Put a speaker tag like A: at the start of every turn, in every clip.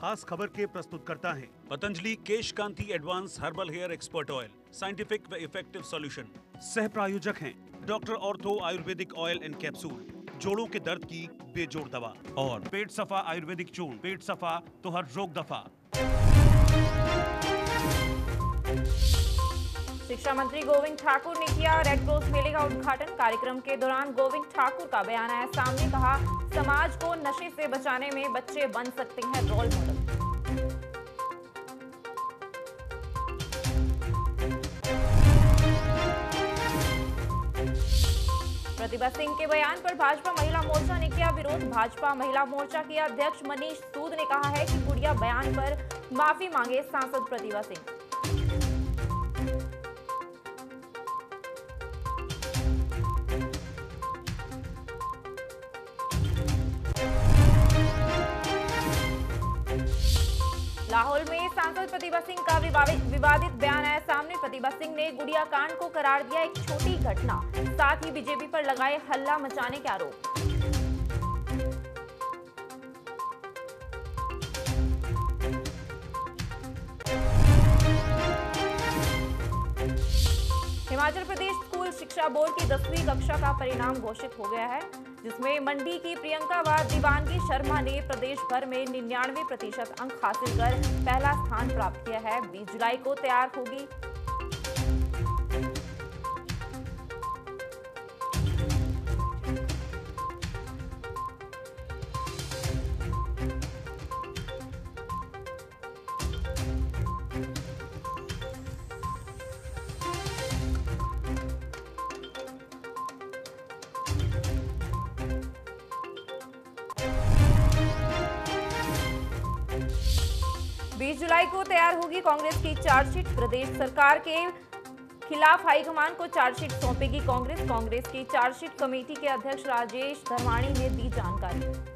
A: खास खबर के प्रस्तुतकर्ता हैं Patanjali Kesh Kanti advance herbal hair expert oil, scientific व इफेक्टिव सॉल्यूशन। सह प्रायोजक हैं doctor ortho Ayurvedic oil and capsule, जोड़ों के दर्द की बेजोड़ दवा, और पेट सफा आयुर्वेदिक चूर्ण, पेट सफा तो हर रोग दफा।
B: शिक्षा मंत्री गोविंद ठाकुर ने किया रेड क्रॉस मेले का उद्घाटन। कार्यक्रम के दौरान गोविंद ठाकुर का बयान आया सामने, कहा समाज को नशे से बचाने में बच्चे बन सकते हैं रोल मॉडल। प्रतिभा सिंह के बयान पर भाजपा महिला मोर्चा ने किया विरोध। भाजपा महिला मोर्चा के अध्यक्ष मनीष सूद ने कहा है कि गुड़िया बयान पर माफी मांगे सांसद प्रतिभा सिंह। लाहौल में सांसद प्रतिभा सिंह का विवादित बयान आया सामने। प्रतिभा सिंह ने गुड़िया कांड को करार दिया एक छोटी घटना, साथ ही बीजेपी पर लगाए हल्ला मचाने के आरोप। हिमाचल प्रदेश स्कूल शिक्षा बोर्ड की 10वीं कक्षा का परिणाम घोषित हो गया है, जिसमें मंडी की प्रियंका व दिवानगी शर्मा ने प्रदेश भर में 99% अंक हासिल कर पहला स्थान प्राप्त किया है। 20 जुलाई को तैयार होगी कांग्रेस की चार्जशीट। प्रदेश सरकार के खिलाफ हाईकमान को चार्जशीट सौंपेगी कांग्रेस। कांग्रेस की चार्जशीट कमेटी के अध्यक्ष राजेश धर्माणी ने दी जानकारी।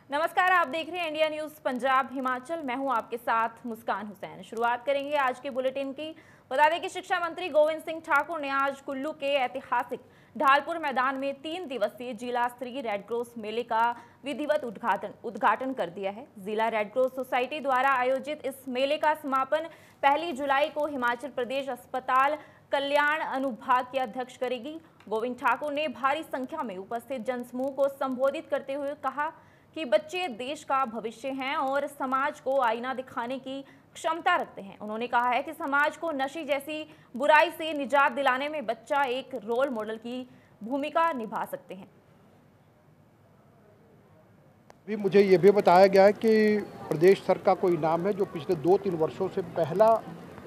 B: नमस्कार, आप देख रहे हैं इंडिया न्यूज पंजाब हिमाचल। मैं हूं आपके साथ मुस्कान हुसैन। शुरुआत करेंगे आज के बुलेटिन की। बता दें कि शिक्षा मंत्री गोविंद सिंह ठाकुर ने आज कुल्लू के ऐतिहासिक ढालपुर मैदान में 3 दिवसीय जिला स्तरीय रेड क्रॉस मेले का विधिवत उद्घाटन कर दिया है। जिला रेड क्रॉस सोसाइटी द्वारा आयोजित इस मेले का समापन 1 जुलाई को हिमाचल प्रदेश अस्पताल कल्याण अनुभाग की अध्यक्ष करेगी। गोविंद ठाकुर ने भारी संख्या में उपस्थित जनसमूह को संबोधित करते हुए कहा कि बच्चे देश का भविष्य हैं और समाज को आईना दिखाने की क्षमता रखते हैं। उन्होंने कहा है कि समाज को नशे जैसी बुराई से निजात दिलाने में बच्चा एक रोल मॉडल की भूमिका निभा सकते हैं।
C: भी मुझे ये भी बताया गया है कि प्रदेश सर का कोई नाम है जो पिछले 2-3 वर्षों से पहला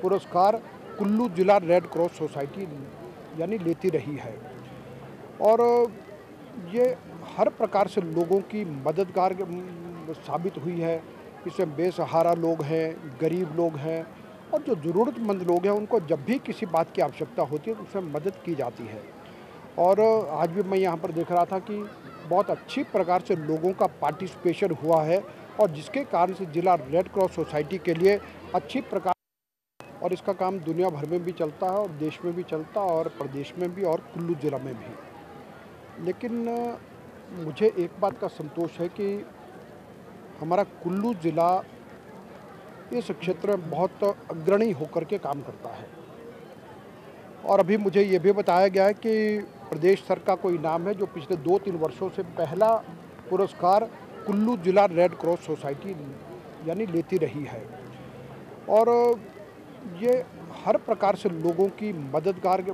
C: पुरस्कार कुल्लू जिला रेड क्रॉस सोसाइटी यानी लेती रही है, और ये हर प्रकार से लोगों की मददगार साबित हुई है। इसमें बेसहारा लोग हैं, गरीब लोग हैं, और जो ज़रूरतमंद लोग हैं उनको जब भी किसी बात की आवश्यकता होती है तो उसमें मदद की जाती है। और आज भी मैं यहाँ पर देख रहा था कि बहुत अच्छी प्रकार से लोगों का पार्टिसिपेशन हुआ है, और जिसके कारण से जिला रेड क्रॉस सोसाइटी के लिए अच्छी प्रकार, और इसका काम दुनिया भर में भी चलता है और देश में भी चलता है और प्रदेश में भी और कुल्लू ज़िला में भी। लेकिन मुझे एक बात का संतोष है कि हमारा कुल्लू ज़िला इस क्षेत्र में बहुत अग्रणी होकर के काम करता है। और अभी मुझे ये भी बताया गया है कि प्रदेश सर का कोई नाम है जो पिछले 2-3 वर्षों से पहला पुरस्कार कुल्लू जिला रेड क्रॉस सोसाइटी यानी लेती रही है, और ये हर प्रकार से लोगों की मददगार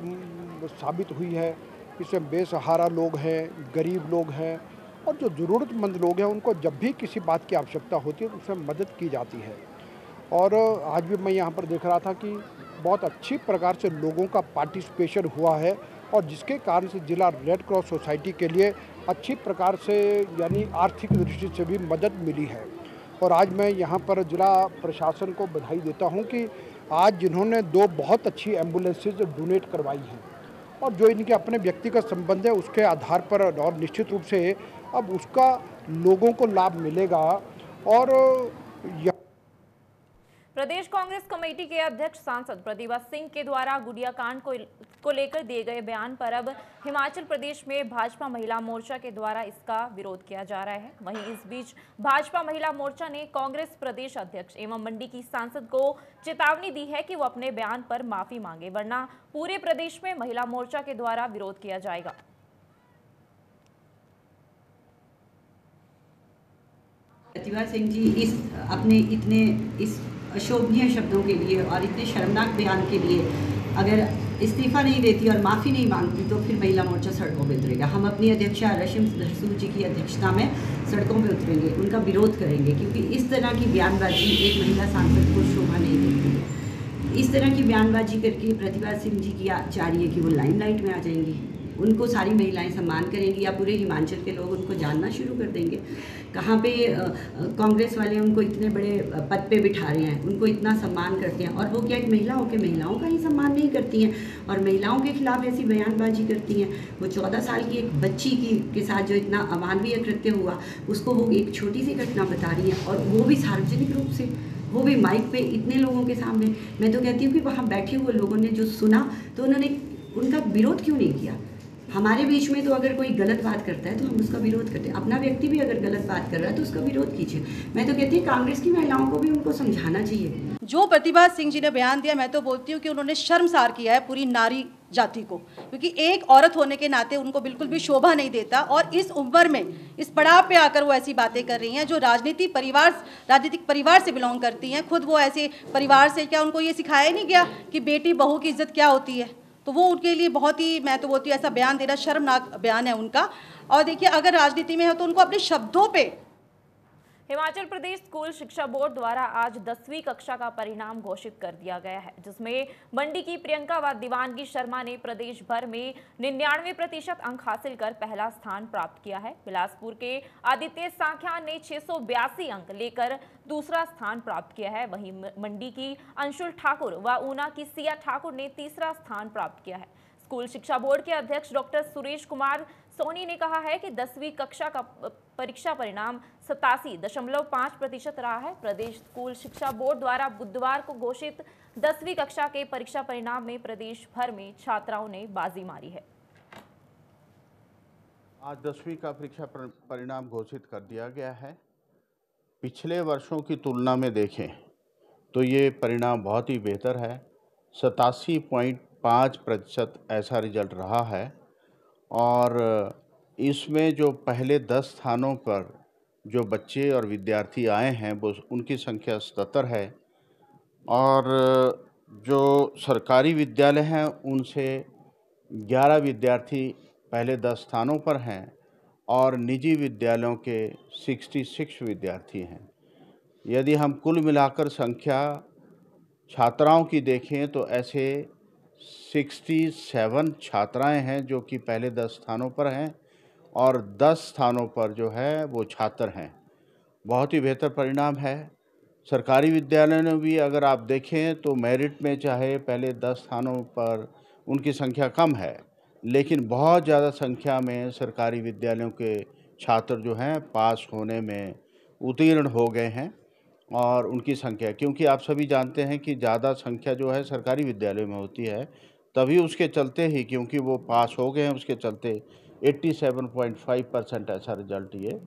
C: साबित हुई है। इसमें बेसहारा लोग हैं, गरीब लोग हैं, और जो ज़रूरतमंद लोग हैं उनको जब भी किसी बात की आवश्यकता होती है तो उसमें मदद की जाती है। और आज भी मैं यहाँ पर देख रहा था कि बहुत अच्छी प्रकार से लोगों का पार्टिसिपेशन हुआ है, और जिसके कारण से जिला रेड क्रॉस सोसाइटी के लिए अच्छी प्रकार से यानी आर्थिक दृष्टि से भी मदद मिली है। और आज मैं यहाँ पर जिला प्रशासन को बधाई देता हूँ कि आज जिन्होंने 2 बहुत अच्छी एम्बुलेंसेज डोनेट करवाई हैं और जो इनके अपने व्यक्तिगत संबंध है उसके आधार पर, और निश्चित रूप से अब उसका लोगों को लाभ मिलेगा। और
B: प्रदेश कांग्रेस कमेटी के अध्यक्ष सांसद प्रतिभा सिंह के द्वारा गुड़िया कांड को लेकर दिए गए बयान पर अब हिमाचल प्रदेश में भाजपा महिला मोर्चा के द्वारा इसका विरोध किया जा रहा है। वहीं इस बीच भाजपा महिला मोर्चा ने कांग्रेस प्रदेश अध्यक्ष एवं मंडी की सांसद को चेतावनी दी है कि वो अपने बयान पर माफी मांगे, वरना पूरे प्रदेश में महिला मोर्चा के द्वारा विरोध किया जाएगा।
D: प्रतिभा सिंह जी इस अशोभनीय शब्दों के लिए और इतने शर्मनाक बयान के लिए अगर इस्तीफा नहीं देती और माफ़ी नहीं मांगती तो फिर महिला मोर्चा सड़कों पे उतरेगा। हम अपनी अध्यक्षा रशिम धरसूर जी की अध्यक्षता में सड़कों पे उतरेंगे, उनका विरोध करेंगे, क्योंकि इस तरह की बयानबाजी एक महिला सांसद को शोभा नहीं देती है। इस तरह की बयानबाजी करके प्रतिभा सिंह जी की चाह रही है कि वो लाइमलाइट में आ जाएंगी, उनको सारी महिलाएं सम्मान करेंगी या पूरे हिमाचल के लोग उनको जानना शुरू कर देंगे। कहाँ पे कांग्रेस वाले उनको इतने बड़े पद पे बिठा रहे हैं, उनको इतना सम्मान करते हैं और वो क्या एक महिला होकर महिलाओं का ही सम्मान नहीं करती हैं और महिलाओं के खिलाफ ऐसी बयानबाजी करती हैं। वो 14 साल की एक बच्ची के साथ जो इतना अमानवीय कृत्य हुआ उसको वो एक छोटी सी घटना बता रही हैं और वो भी सार्वजनिक रूप से, वो भी माइक पे इतने लोगों के सामने। मैं तो कहती हूँ कि वहाँ बैठे हुए लोगों ने जो सुना तो उन्होंने उनका विरोध क्यों नहीं किया। हमारे बीच में तो अगर कोई गलत बात करता है तो हम उसका विरोध करते हैं, अपना व्यक्ति भी अगर गलत बात कर रहा है तो उसका विरोध कीजिए। मैं तो कहती हूँ कांग्रेस की महिलाओं को भी उनको समझाना चाहिए।
E: जो प्रतिभा सिंह जी ने बयान दिया, मैं तो बोलती हूँ कि उन्होंने शर्मसार किया है पूरी नारी जाति को, क्योंकि एक औरत होने के नाते उनको बिल्कुल भी शोभा नहीं देता और इस उम्र में इस पड़ाव पे आकर वो ऐसी बातें कर रही हैं जो राजनीतिक परिवार से बिलोंग करती हैं। खुद वो ऐसे परिवार से, क्या उनको ये सिखाया नहीं गया कि बेटी बहू की इज्जत क्या होती है? तो वो उनके लिए बहुत ही, मैं तो बोलती हूँ ऐसा बयान देना शर्मनाक बयान है उनका। और देखिए अगर राजनीति में है तो उनको अपने शब्दों पे।
B: हिमाचल प्रदेश स्कूल शिक्षा बोर्ड द्वारा आज 10वीं कक्षा का परिणाम घोषित कर दिया गया है, जिसमें मंडी की प्रियंका व दीवानगी शर्मा ने प्रदेश भर में 99% अंक हासिल कर पहला स्थान प्राप्त किया है। बिलासपुर के आदित्य सांख्यान ने 682 अंक लेकर दूसरा स्थान प्राप्त किया है। वहीं मंडी की अंशुल ठाकुर व ऊना की सिया ठाकुर ने तीसरा स्थान प्राप्त किया है। स्कूल शिक्षा बोर्ड के अध्यक्ष डॉक्टर सुरेश कुमार सोनी ने कहा है कि 10वीं कक्षा का परीक्षा परिणाम 87.5% रहा है। प्रदेश स्कूल शिक्षा बोर्ड द्वारा बुधवार को घोषित 10वीं कक्षा के परीक्षा परिणाम में प्रदेश भर में छात्राओं ने बाजी मारी है।
F: आज 10वीं का परीक्षा परिणाम घोषित कर दिया गया है। पिछले वर्षों की तुलना में देखें तो ये परिणाम बहुत ही बेहतर है। 87.5% ऐसा रिजल्ट रहा है और इसमें जो पहले 10 स्थानों पर जो बच्चे और विद्यार्थी आए हैं वो उनकी संख्या 77 है और जो सरकारी विद्यालय हैं उनसे 11 विद्यार्थी पहले 10 स्थानों पर हैं और निजी विद्यालयों के 66 विद्यार्थी हैं। यदि हम कुल मिलाकर संख्या छात्राओं की देखें तो ऐसे 67 छात्राएं हैं जो कि पहले 10 स्थानों पर हैं और 10 स्थानों पर जो है वो छात्र हैं। बहुत ही बेहतर परिणाम है। सरकारी विद्यालयों में भी अगर आप देखें तो मेरिट में चाहे पहले 10 स्थानों पर उनकी संख्या कम है, लेकिन बहुत ज़्यादा संख्या में सरकारी विद्यालयों के छात्र जो हैं पास होने में उत्तीर्ण हो गए हैं और उनकी संख्या, क्योंकि आप सभी जानते हैं कि ज़्यादा संख्या जो है सरकारी विद्यालयों में होती है, तभी उसके चलते ही क्योंकि वो पास हो गए हैं उसके चलते 87.5% ऐसा रिजल्ट ये।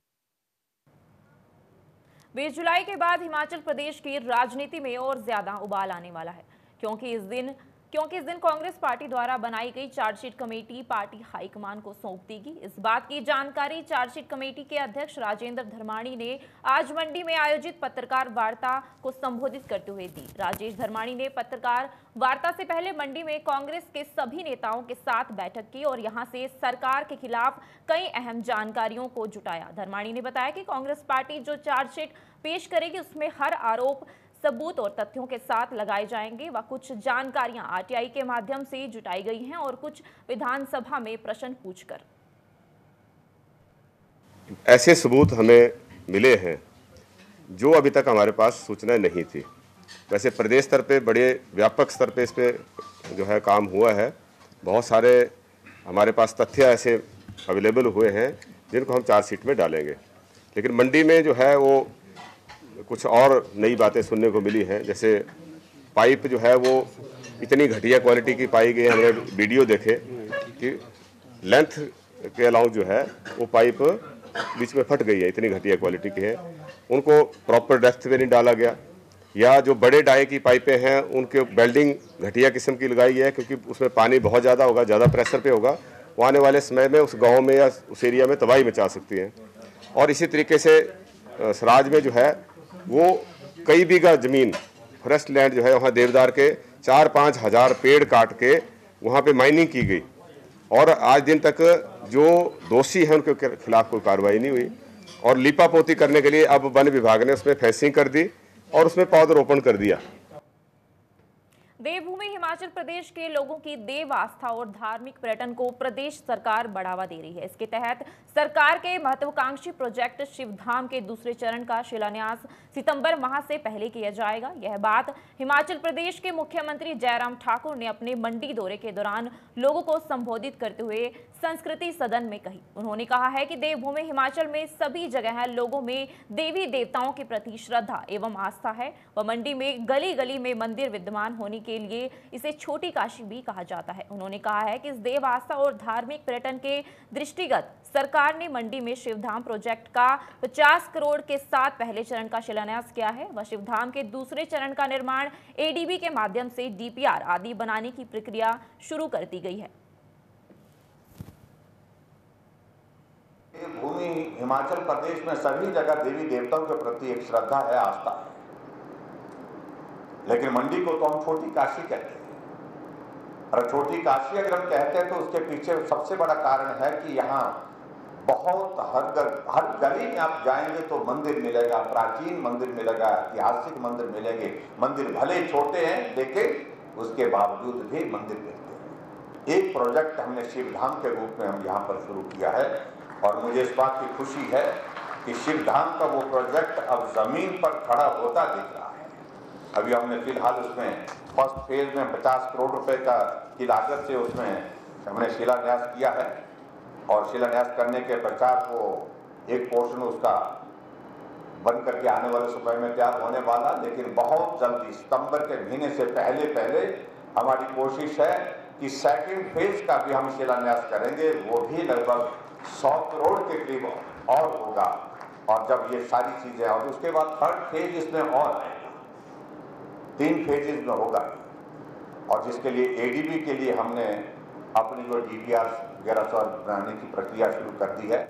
B: 20 जुलाई के बाद हिमाचल प्रदेश की राजनीति में और ज्यादा उबाल आने वाला है, क्योंकि इस दिन कांग्रेस पार्टी द्वारा बनाई गई चार्जशीट कमेटी पार्टी हाईकमान को सौंप देगी। इस बात की जानकारी चार्जशीट कमेटी के अध्यक्ष राजेंद्र धर्माणी ने आज मंडी में आयोजित पत्रकार वार्ता को संबोधित करते हुए दी। राजेश धर्माणी ने पत्रकार वार्ता से पहले मंडी में कांग्रेस के सभी नेताओं के साथ बैठक की और यहां से सरकार के खिलाफ कई अहम जानकारियों को जुटाया। धर्माणी ने बताया कि कांग्रेस पार्टी जो चार्जशीट पेश करेगी उसमें हर आरोप सबूत और तथ्यों के साथ लगाए जाएंगे व कुछ जानकारियां आरटीआई के माध्यम से जुटाई गई हैं और कुछ विधानसभा में प्रश्न पूछकर।
G: ऐसे सबूत हमें मिले हैं जो अभी तक हमारे पास सूचनाएं नहीं थी। वैसे प्रदेश स्तर पे बड़े व्यापक स्तर पे इस पे जो है काम हुआ है। बहुत सारे हमारे पास तथ्य ऐसे अवेलेबल हुए हैं जिनको हम चार्जशीट में डालेंगे। लेकिन मंडी में जो है वो कुछ और नई बातें सुनने को मिली हैं। जैसे पाइप जो है वो इतनी घटिया क्वालिटी की पाई गई। हमने वीडियो देखे कि लेंथ के अलाउ जो है वो पाइप बीच में फट गई है, इतनी घटिया क्वालिटी की है। उनको प्रॉपर डेप्थ में नहीं डाला गया, या जो बड़े डाई की पाइपें हैं उनके वेल्डिंग घटिया किस्म की लगाई है, क्योंकि उसमें पानी बहुत ज़्यादा होगा, ज़्यादा प्रेशर पे होगा, वो आने वाले समय में उस गांव में या उस एरिया में तबाही मचा सकती हैं। और इसी तरीके से सराज में जो है वो कई बीघा ज़मीन फॉरेस्ट लैंड जो है वहाँ देवदार के 4-5 हज़ार पेड़ काट के वहाँ पे माइनिंग की गई, और आज दिन तक जो दोषी हैं उनके खिलाफ कोई कार्रवाई नहीं हुई। और लीपापोती करने के लिए अब वन विभाग ने उसमें फेंसिंग कर दी और उसमें पौधरोपण कर दिया।
B: देवभूमि हिमाचल प्रदेश के लोगों की देव आस्था और धार्मिक पर्यटन को प्रदेश सरकार बढ़ावा दे रही है। इसके तहत सरकार के महत्वाकांक्षी प्रोजेक्ट शिवधाम के दूसरे चरण का शिलान्यास सितंबर माह से पहले किया जाएगा। यह बात हिमाचल प्रदेश के मुख्यमंत्री जयराम ठाकुर ने अपने मंडी दौरे के दौरान लोगों को संबोधित करते हुए संस्कृति सदन में कही। उन्होंने कहा है कि देवभूमि हिमाचल में सभी जगह लोगों में देवी देवताओं के प्रति श्रद्धा एवं आस्था है व मंडी में गली गली में मंदिर विद्यमान होने के लिए इसे छोटी काशी भी कहा जाता है। उन्होंने कहा है कि इस देव आस्था और धार्मिक पर्यटन के दृष्टिगत सरकार ने मंडी में शिवधाम प्रोजेक्ट का 50 करोड़ के साथ पहले चरण का शिलान्यास किया है व शिवधाम के दूसरे चरण का निर्माण एडीबी के माध्यम से डीपीआर आदि बनाने की प्रक्रिया शुरू कर दी गई है।
H: भूमि हिमाचल प्रदेश में सभी जगह देवी देवताओं के प्रति एक श्रद्धा है, आस्था है, लेकिन मंडी को तो हम छोटी काशी कहते हैं। और छोटी काशी अगर हम कहते हैं तो उसके पीछे सबसे बड़ा कारण है कि यहाँ बहुत हर गली में आप जाएंगे तो मंदिर मिलेगा, प्राचीन मंदिर मिलेगा, ऐतिहासिक मंदिर मिलेंगे। मंदिर भले छोटे हैं लेकिन उसके बावजूद भी मंदिर मिलते हैं। एक प्रोजेक्ट हमने शिवधाम के रूप में हम यहाँ पर शुरू किया है और मुझे इस बात की खुशी है कि शिवधाम का वो प्रोजेक्ट अब जमीन पर खड़ा होता दिख रहा है। अभी हमने फिलहाल उसमें फर्स्ट फेज में 50 करोड़ रुपए की लागत से उसमें हमने शिलान्यास किया है और शिलान्यास करने के पश्चात वो एक पोर्शन उसका बन करके आने वाले समय में तैयार होने वाला, लेकिन बहुत जल्दी सितंबर के महीने से पहले हमारी कोशिश है कि सेकंड फेज का भी हम शिलान्यास करेंगे। वो भी लगभग 100 करोड़ के करीब और होगा। और जब ये सारी चीजें और उसके बाद थर्ड फेज इसमें और आएगा, 3 फेजेज में होगा। और जिसके लिए एडीबी के लिए हमने अपनी जो डीपीआर वगैरह बनाने की प्रक्रिया शुरू कर दी है।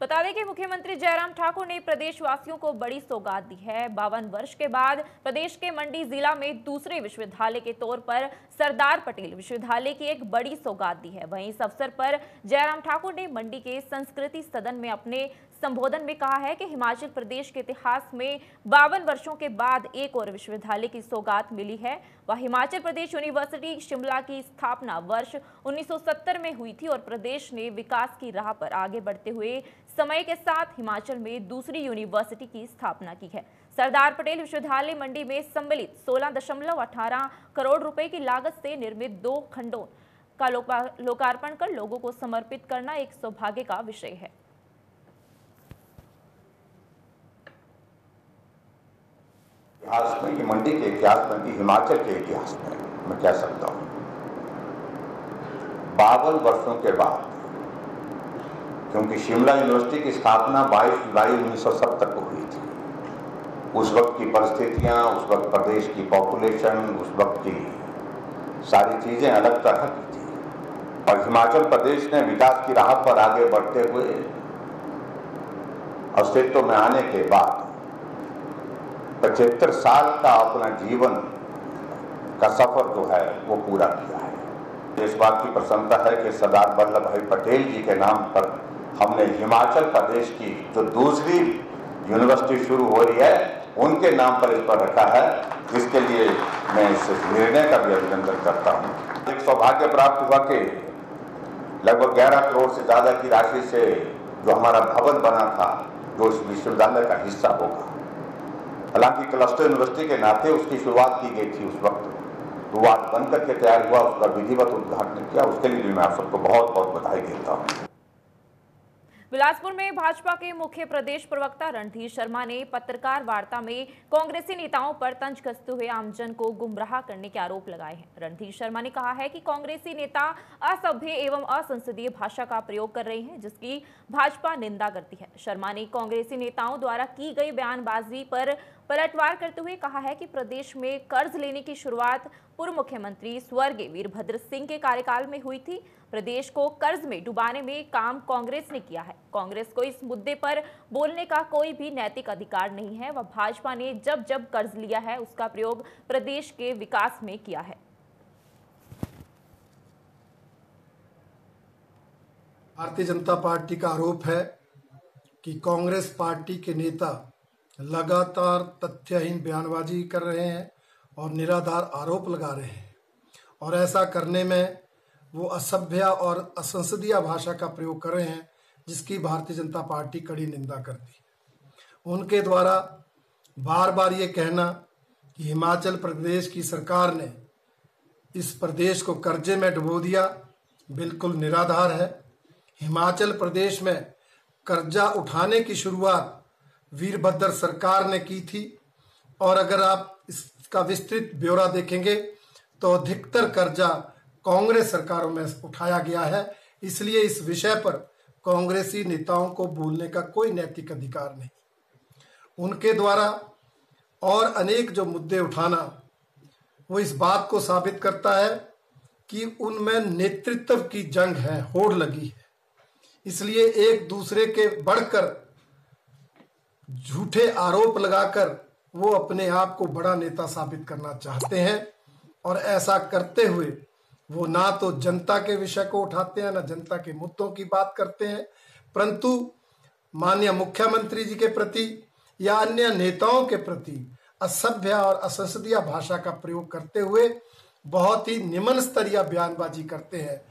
B: बता दें कि मुख्यमंत्री जयराम ठाकुर ने प्रदेशवासियों को बड़ी सौगात दी है। 52 वर्ष के बाद प्रदेश के मंडी जिला में दूसरे विश्वविद्यालय के तौर पर सरदार पटेल विश्वविद्यालय की एक बड़ी सौगात दी है। वहीं इस अवसर पर जयराम ठाकुर ने मंडी के संस्कृति सदन में अपने संबोधन में कहा है कि हिमाचल प्रदेश के इतिहास में 52 वर्षों के बाद एक और विश्वविद्यालय की सौगात मिली है। वह हिमाचल प्रदेश यूनिवर्सिटी शिमला की स्थापना वर्ष 1970 में हुई थी और प्रदेश ने विकास की राह पर आगे बढ़ते हुए समय के साथ हिमाचल में दूसरी यूनिवर्सिटी की स्थापना की है। सरदार पटेल विश्वविद्यालय मंडी में सम्मिलित 16.18 करोड़ रुपए की लागत से निर्मित 2 खंडों का लोकार्पण कर लोगों को समर्पित करना एक सौभाग्य का विषय है।
H: इतिहास में, कि मंडी के इतिहास में, कि हिमाचल के इतिहास में मैं कह सकता हूँ 52 वर्षों के बाद, क्योंकि शिमला यूनिवर्सिटी की स्थापना 22 जुलाई 1970 को हुई थी। उस वक्त की परिस्थितियाँ, उस वक्त प्रदेश की पॉपुलेशन, उस वक्त की सारी चीज़ें अलग तरह की थी और हिमाचल प्रदेश ने विकास की राह पर आगे बढ़ते हुए अस्तित्व में आने के बाद 75 साल का अपना जीवन का सफर जो है वो पूरा किया है। इस बात की प्रसन्नता है कि सरदार वल्लभ भाई पटेल जी के नाम पर हमने हिमाचल प्रदेश की जो दूसरी यूनिवर्सिटी शुरू हो रही है उनके नाम पर इस पर रखा है। इसके लिए मैं इस निर्णय का भी अभिनंदन करता हूँ। एक सौभाग्य प्राप्त हुआ कि लगभग 11 करोड़ से ज़्यादा की राशि से जो हमारा भवन बना था, जो इस विश्वविद्यालय का हिस्सा होगा, हालांकि क्लस्टर यूनिवर्सिटी के नाते उसकी शुरुआत की गई थी उस वक्त, तो वो आज बन करके तैयार हुआ, उसका विधिवत उद्घाटन किया, उसके लिए भी मैं आप सबको बहुत बहुत बधाई देता हूँ।
B: बिलासपुर में भाजपा के मुख्य प्रदेश प्रवक्ता रणधीर शर्मा ने पत्रकार वार्ता में कांग्रेसी नेताओं पर तंज कसते हुए आमजन को गुमराह करने के आरोप लगाए हैं। रणधीर शर्मा ने कहा है कि कांग्रेसी नेता असभ्य एवं असंसदीय भाषा का प्रयोग कर रहे हैं, जिसकी भाजपा निंदा करती है। शर्मा ने कांग्रेसी नेताओं द्वारा की गई बयानबाजी पर पलटवार करते हुए कहा है कि प्रदेश में कर्ज लेने की शुरुआत पूर्व मुख्यमंत्री स्वर्गीय वीरभद्र सिंह के कार्यकाल में हुई थी। प्रदेश को कर्ज में डुबाने में काम कांग्रेस ने किया है। कांग्रेस को इस मुद्दे पर बोलने का कोई भी नैतिक अधिकार नहीं है। वह भाजपा ने जब जब कर्ज लिया है उसका प्रयोग प्रदेश के विकास में किया है।
I: भारतीय जनता पार्टी का आरोप है कि कांग्रेस पार्टी के नेता लगातार तथ्यहीन बयानबाजी कर रहे हैं और निराधार आरोप लगा रहे हैं, और ऐसा करने में वो असभ्य और असंसदीय भाषा का प्रयोग कर रहे हैं, जिसकी भारतीय जनता पार्टी कड़ी निंदा करती है। उनके द्वारा बार बार ये कहना कि हिमाचल प्रदेश की सरकार ने इस प्रदेश को कर्जे में डुबो दिया, बिल्कुल निराधार है। हिमाचल प्रदेश में कर्जा उठाने की शुरुआत वीरभद्र सरकार ने की थी, और अगर आप इसका विस्तृत ब्यौरा देखेंगे तो अधिकतर कर्जा कांग्रेस सरकारों में उठाया गया है। इसलिए इस विषय पर कांग्रेसी नेताओं को बोलने का कोई नैतिक अधिकार नहीं। उनके द्वारा और अनेक जो मुद्दे उठाना, वो इस बात को साबित करता है कि उनमें नेतृत्व की जंग है, होड़ लगी है। इसलिए एक दूसरे के बढ़कर झूठे आरोप लगाकर वो अपने आप को बड़ा नेता साबित करना चाहते हैं, और ऐसा करते हुए वो ना तो जनता के विषय को उठाते हैं, ना जनता के मुद्दों की बात करते हैं, परंतु माननीय मुख्यमंत्री जी के प्रति या अन्य नेताओं के प्रति असभ्य और असंसदीय भाषा का प्रयोग करते हुए बहुत ही निम्न स्तरीय बयानबाजी करते हैं।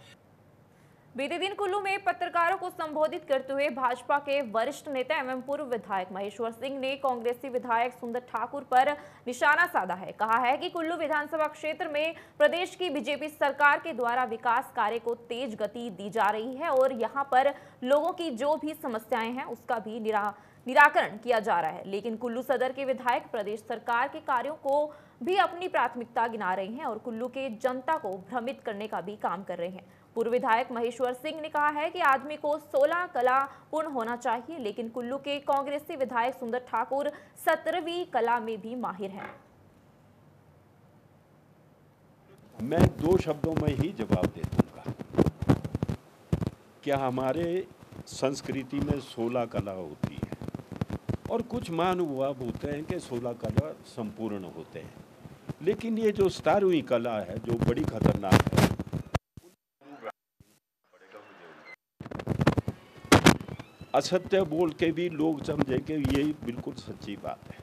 B: बीते दिन कुल्लू में पत्रकारों को संबोधित करते हुए भाजपा के वरिष्ठ नेता एवं पूर्व विधायक महेश्वर सिंह ने कांग्रेसी विधायक सुंदर ठाकुर पर निशाना साधा है। कहा है कि कुल्लू विधानसभा क्षेत्र में प्रदेश की बीजेपी सरकार के द्वारा विकास कार्य को तेज गति दी जा रही है, और यहां पर लोगों की जो भी समस्याएं हैं उसका भी निराकरण किया जा रहा है। लेकिन कुल्लू सदर के विधायक प्रदेश सरकार के कार्यों को भी अपनी प्राथमिकता गिना रहे हैं और कुल्लू के जनता को भ्रमित करने का भी काम कर रहे हैं। पूर्व विधायक महेश्वर सिंह ने कहा है कि आदमी को 16 कला पूर्ण होना चाहिए, लेकिन कुल्लू के कांग्रेसी विधायक सुंदर ठाकुर 17वीं कला में भी माहिर हैं।
J: मैं 2 शब्दों में ही जवाब दे दूंगा। क्या हमारे संस्कृति में 16 कला होती है, और कुछ महानुभाव होते हैं कि 16 कला संपूर्ण होते हैं, लेकिन ये जो 17वीं कला है जो बड़ी खतरनाक है, असत्य बोल के भी लोग समझे कि ये बिल्कुल सच्ची बात है।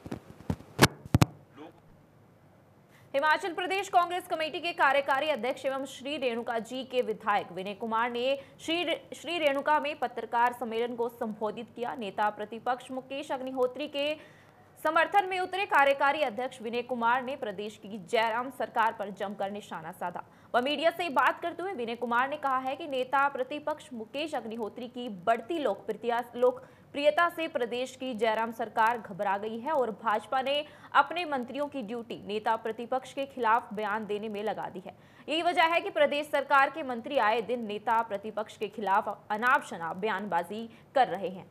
B: हिमाचल प्रदेश कांग्रेस कमेटी के कार्यकारी अध्यक्ष एवं श्री रेणुका जी के विधायक विनय कुमार ने श्री रेणुका में पत्रकार सम्मेलन को संबोधित किया। नेता प्रतिपक्ष मुकेश अग्निहोत्री के समर्थन में उतरे कार्यकारी अध्यक्ष विनय कुमार ने प्रदेश की जयराम सरकार पर जमकर निशाना साधा। वह मीडिया से बात करते हुए विनय कुमार ने कहा है कि नेता प्रतिपक्ष मुकेश अग्निहोत्री की बढ़ती लोकप्रियता से प्रदेश की जयराम सरकार घबरा गई है, और भाजपा ने अपने मंत्रियों की ड्यूटी नेता प्रतिपक्ष के खिलाफ बयान देने में लगा दी है। यही वजह है कि प्रदेश सरकार के मंत्री आए दिन नेता प्रतिपक्ष के खिलाफ अनाप शनाप बयानबाजी कर रहे हैं।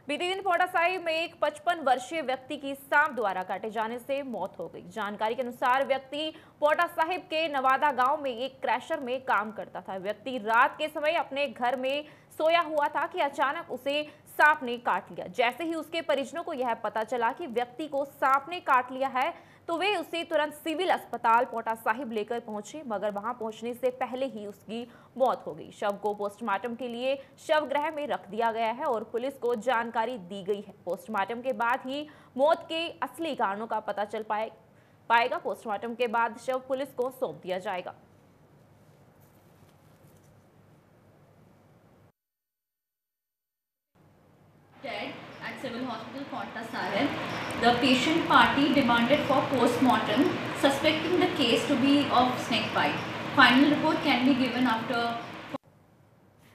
B: बीते दिन पौड़ा साहिब में एक 55 वर्षीय व्यक्ति की सांप द्वारा काटे जाने से मौत हो गई। जानकारी के अनुसार व्यक्ति पौड़ा साहिब के नवादा गांव में एक क्रैशर में काम करता था। व्यक्ति रात के समय अपने घर में सोया हुआ था कि अचानक उसे सांप ने काट लिया। जैसे ही उसके परिजनों को यह पता चला कि व्यक्ति को सांप ने काट लिया है, तो वे उसे तुरंत सिविल अस्पताल पौड़ा साहिब लेकर पहुंचे, मगर वहां पहुंचने से पहले ही उसकी मौत हो गई। शव को पोस्टमार्टम के लिए शवगृह में रख दिया गया है और पुलिस को जानकारी दी गई है। पोस्टमार्टम के बाद ही मौत के असली कारणों का पता चल पाएगा। पोस्टमार्टम के बाद शव पुलिस को सौंप दिया जाएगा।
K: Dead at Civil Hospital Paonta Sahib. The patient party demanded for post-mortem, suspecting the case to be of snake bite. Final report can be given after.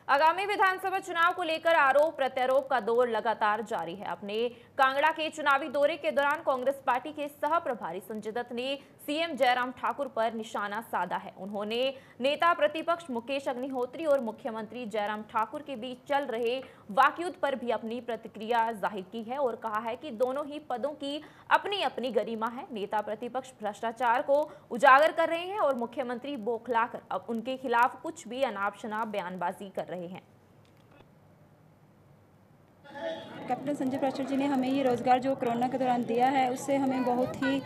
B: आगामी विधानसभा चुनाव को लेकर आरोप प्रत्यारोप का दौर लगातार जारी है। अपने कांगड़ा के चुनावी दौरे के दौरान कांग्रेस पार्टी के सह प्रभारी संजय दत्त ने सीएम जयराम ठाकुर पर निशाना साधा है। उन्होंने नेता प्रतिपक्ष मुकेश अग्निहोत्री और मुख्यमंत्री जयराम ठाकुर के बीच चल रहे वाकयुद्ध पर भी अपनी प्रतिक्रिया जाहिर की है और कहा है कि दोनों ही पदों की अपनी अपनी गरिमा है। नेता प्रतिपक्ष भ्रष्टाचार को उजागर कर रहे हैं और मुख्यमंत्री बौखलाकर अब उनके खिलाफ कुछ भी अनाप शनाप बयानबाजी कर रहे हैं।
L: कैप्टन संजय प्राचर जी ने हमें ये रोज़गार जो कोरोना के दौरान दिया है उससे हमें बहुत ही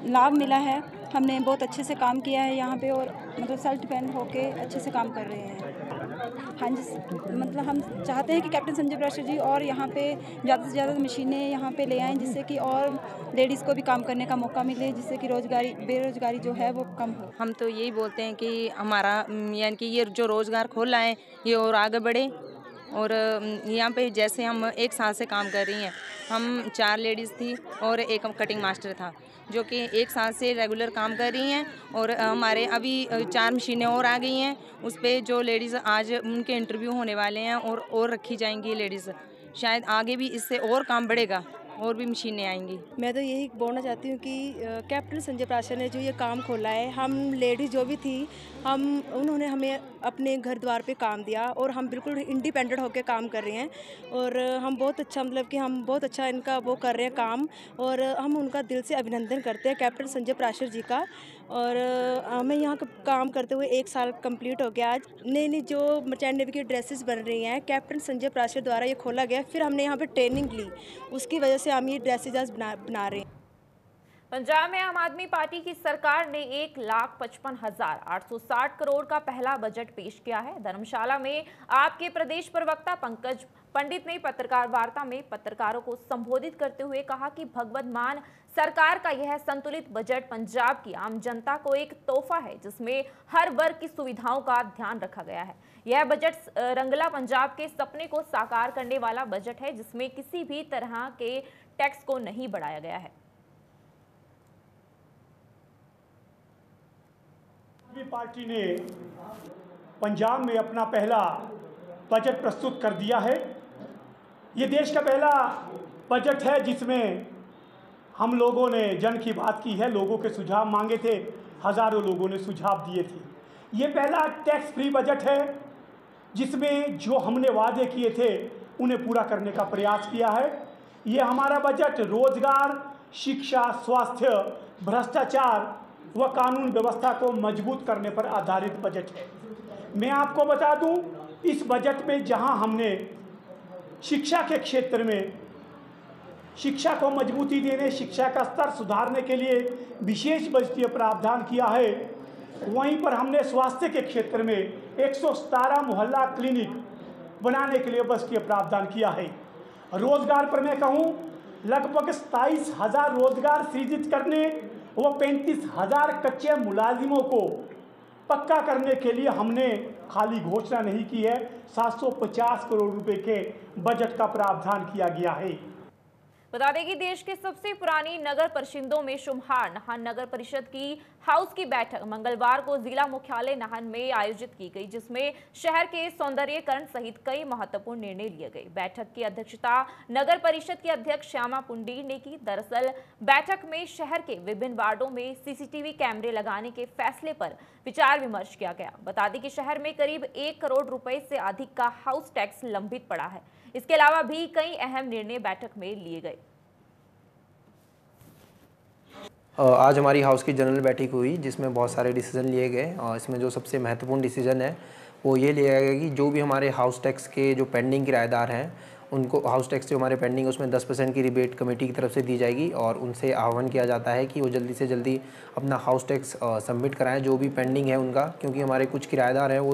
L: लाभ मिला है। हमने बहुत अच्छे से काम किया है यहाँ पे और सेल्फ डिपेंड होके अच्छे से काम कर रहे हैं। हाँ जी, हम चाहते हैं कि कैप्टन संजय प्राचर जी और यहाँ पे ज़्यादा से ज़्यादा मशीनें यहाँ पे ले आएँ, जिससे कि और लेडीज़ को भी काम करने का मौका मिले, जिससे कि बेरोज़गारी जो है वो कम हो।
M: हम तो यही बोलते हैं कि हमारा यानी कि ये जो रोज़गार खोला है ये और आगे बढ़े। और यहाँ पे जैसे हम एक साल से काम कर रही हैं, हम 4 लेडीज़ थी और एक कटिंग मास्टर था जो कि एक साल से रेगुलर काम कर रही हैं और हमारे अभी 4 मशीनें और आ गई हैं। उस पे जो लेडीज़ आज उनके इंटरव्यू होने वाले हैं और रखी जाएंगी लेडीज़। शायद आगे भी इससे और काम बढ़ेगा और भी मशीनें आएंगी।
L: मैं तो यही बोलना चाहती हूँ कि कैप्टन संजय प्राचर ने जो ये काम खोला है, हम लेडीज़ जो भी थी उन्होंने हमें अपने घर द्वार पे काम दिया और हम बिल्कुल इंडिपेंडेंट होकर काम कर रहे हैं और हम बहुत अच्छा कि हम बहुत अच्छा इनका वो कर रहे हैं काम और हम उनका दिल से अभिनंदन करते हैं कैप्टन संजय प्राचर जी का। और हमें यहाँ का काम करते हुए 1 साल कंप्लीट हो गया। आज नई जो मर्चेंट नेवी की ड्रेसेस बन रही हैं कैप्टन संजय प्राचर द्वारा ये खोला गया, फिर हमने यहाँ पे ट्रेनिंग ली, उसकी वजह से हम ये ड्रेसेस आज बना रहे हैं।
B: पंजाब में आम आदमी पार्टी की सरकार ने 1,55,860 करोड़ का पहला बजट पेश किया है। धर्मशाला में आपके प्रदेश प्रवक्ता पंकज पंडित ने पत्रकार वार्ता में पत्रकारों को संबोधित करते हुए कहा कि भगवत मान सरकार का यह संतुलित बजट पंजाब की आम जनता को एक तोहफा है जिसमें हर वर्ग की सुविधाओं का ध्यान रखा गया है। यह बजट रंगला पंजाब के सपने को साकार करने वाला बजट है जिसमें किसी भी तरह के टैक्स को नहीं बढ़ाया गया है।
N: पार्टी ने पंजाब में अपना पहला बजट प्रस्तुत कर दिया है। ये देश का पहला बजट है जिसमें हम लोगों ने जन की बात की है, लोगों के सुझाव मांगे थे, हज़ारों लोगों ने सुझाव दिए थे। ये पहला टैक्स फ्री बजट है जिसमें जो हमने वादे किए थे उन्हें पूरा करने का प्रयास किया है। ये हमारा बजट रोजगार, शिक्षा, स्वास्थ्य, भ्रष्टाचार व कानून व्यवस्था को मजबूत करने पर आधारित बजट है। मैं आपको बता दूं, इस बजट में जहां हमने शिक्षा के क्षेत्र में शिक्षा को मजबूती देने, शिक्षा का स्तर सुधारने के लिए विशेष बजटीय प्रावधान किया है, वहीं पर हमने स्वास्थ्य के क्षेत्र में 117 मोहल्ला क्लिनिक बनाने के लिए बजटीय प्रावधान किया है। रोजगार पर मैं कहूँ लगभग 27,000 रोजगार सृजित करने व 35,000 कच्चे मुलाजिमों को पक्का करने के लिए हमने खाली घोषणा नहीं की है, 750 करोड़ रुपए के बजट का प्रावधान किया गया है।
B: बता दें कि देश के सबसे पुरानी नगर परिषदों में शुमार नाहन नगर परिषद की हाउस की बैठक मंगलवार को जिला मुख्यालय नाहन में आयोजित की गई, जिसमें शहर के सौंदर्यीकरण सहित कई महत्वपूर्ण निर्णय लिए गए। बैठक की अध्यक्षता नगर परिषद की अध्यक्ष श्यामा पुंडीर ने की। दरअसल बैठक में शहर के विभिन्न वार्डों में सीसीटीवी कैमरे लगाने के फैसले पर विचार विमर्श किया गया। बता दें कि शहर में करीब 1 करोड़ रुपए से अधिक का हाउस टैक्स लंबित पड़ा है। इसके अलावा भी कई अहम निर्णय बैठक में लिए गए।
O: आज हमारी हाउस की जनरल बैठक हुई जिसमें बहुत सारे डिसीजन लिए गए और इसमें जो सबसे महत्वपूर्ण डिसीजन है वो ये लिया गया कि जो भी हमारे हाउस टैक्स के जो पेंडिंग किराएदार हैं उनको हाउस टैक्स जो हमारे पेंडिंग उसमें 10% की रिबेट कमेटी की तरफ से दी जाएगी और उनसे आह्वान किया जाता है कि वो जल्दी से जल्दी अपना हाउस टैक्स सबमिट कराएं जो भी पेंडिंग है उनका, क्योंकि हमारे कुछ किराएदार हैं वो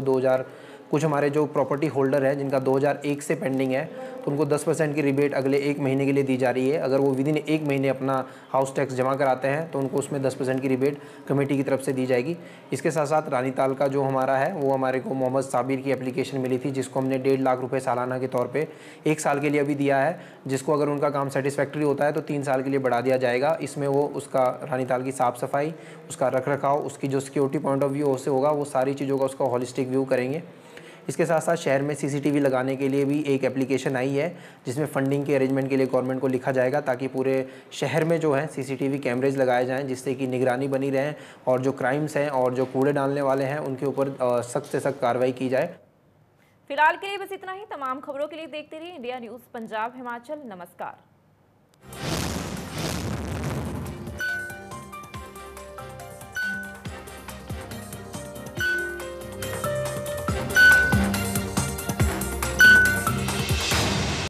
O: कुछ हमारे जो प्रॉपर्टी होल्डर हैं जिनका 2001 से पेंडिंग है, तो उनको 10% की रिबेट अगले 1 महीने के लिए दी जा रही है। अगर वो विदिन 1 महीने अपना हाउस टैक्स जमा कराते हैं तो उनको उसमें 10% की रिबेट कमेटी की तरफ से दी जाएगी। इसके साथ साथ रानीताल का जो हमारा है वो हमारे को मोहम्मद साबिर की एप्लीकेशन मिली थी, जिसको हमने 1.5 लाख रुपये सालाना के तौर पे 1 साल के लिए अभी दिया है, जिसको अगर उनका काम सेटिस्फैक्ट्री होता है तो 3 साल के लिए बढ़ा दिया जाएगा। इसमें वो उसका रानीताल की साफ़ सफाई, उसका रख रखाव, उसकी जो सिक्योरिटी पॉइंट ऑफ व्यू से होगा, वो सारी चीज़ों का उसका हॉलिस्टिक व्यू करेंगे। इसके साथ साथ शहर में सीसीटीवी लगाने के लिए भी एक एप्लीकेशन आई है, जिसमें फंडिंग के अरेंजमेंट के लिए गवर्नमेंट को लिखा जाएगा, ताकि पूरे शहर में जो है सीसीटीवी कैमरेज लगाए जाएं, जिससे कि निगरानी बनी रहे और जो क्राइम्स हैं और जो कूड़े डालने वाले हैं उनके ऊपर सख्त से सख्त कार्रवाई की जाए।
B: फिलहाल के लिए बस इतना ही। तमाम खबरों के लिए देखते रहिए इंडिया न्यूज़ पंजाब हिमाचल। नमस्कार।